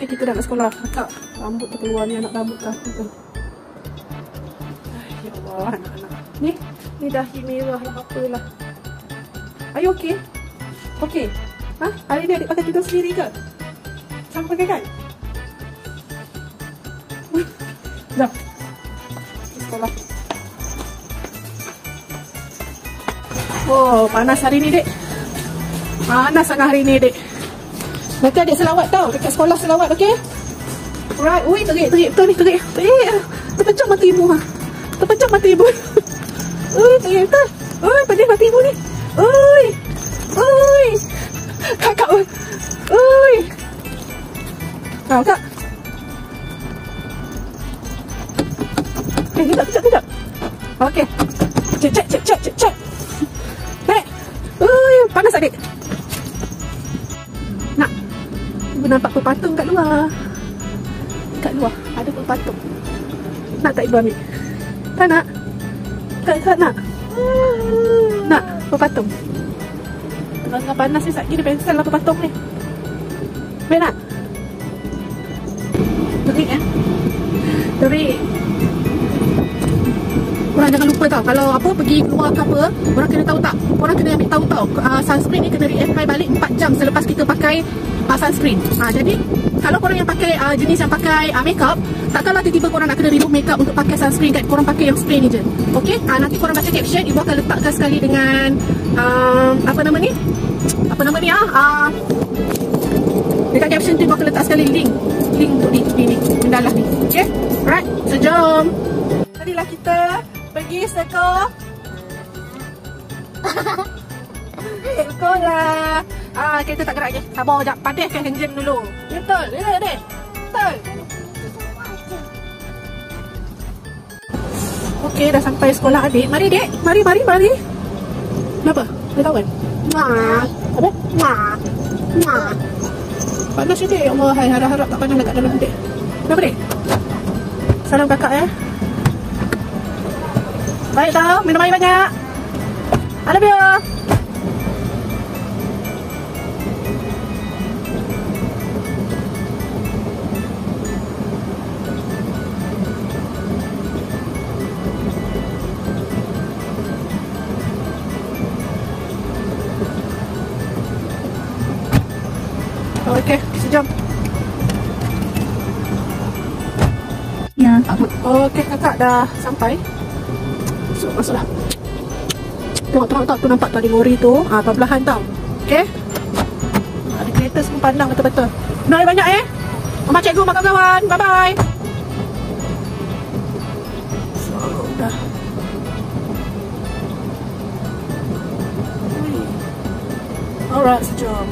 Okay, kita dah nak sekolah. Kakak, rambut terkeluar ni, anak rambut kaki tu. Ya Allah, anak-anak. Ni dahi merah lah, apalah. Are you okay? Okay. Ha? Hari ni adik pakai tudung sendiri ke? Sama pakai kan? Dah. Sekolah. Oh, panas hari ni, dek. Panas sangat hari ni, dek. Nanti adik selawat tau. Dekat sekolah selawat, okay? Alright. Ui, terik. Betul ni, terik. Terpecah mata ibu. Terpecah mata ibu. Ui, terik betul. Ui, pedih mata ibu ni. Ui. Kakak. Ui. Kak. Kejap. Okay. Cek. Naik. Ui, panas adik. Nak. Ibu nampak pepatung kat luar. Kat luar ada pepatung. Nak tak ibu ambil? Tak nak? Tak nak? Nak pepatung? Tengah panas ni, sakit dia pensel lah pepatung ni. Boleh nak? Terik Terik. Korang jangan lupa tau, kalau apa pergi keluar ke apa, korang kena tahu tak? Korang kena ambil tahu tau, sunscreen ni kena re-apply balik 4 jam selepas kita pakai sunscreen. Jadi kalau korang yang pakai jenis yang pakai makeup, takkanlah tiba-tiba korang nak kena remove makeup untuk pakai sunscreen kan? Korang pakai yang spray ni je. Okay? Nanti korang baca caption, ibu akan letakkan sekali dengan apa nama ni dekat caption tu ibu akan letak sekali link untuk ni mendalah ni. Okay? Alright, so jom. Tadilah kita pergi sekolah. Sekolah. Kita tak gerak je. Sabar sekejap. Padaskan enjin dulu. Betul. Dek. Betul. Okey, dah sampai sekolah adik. Mari, dek. Mari. Kenapa? Ada kawan? Apa? Panas je, dek. Ya Allah, harap-harap tak panas dekat dalam, dek. Kenapa, dek? Salam kakak, ya. Baik tau, minum air banyak. I love you. Okay, sejam. Ya, takut. Okay, kakak dah sampai. Masuklah. Tengok tu nampak tadi lori tu. Perbelahan tau. Okay. Ada kereta semua pandang betul-betul. Minum air banyak Mama cikgu makan kawan. Bye-bye. So, dah. Alright, sejam.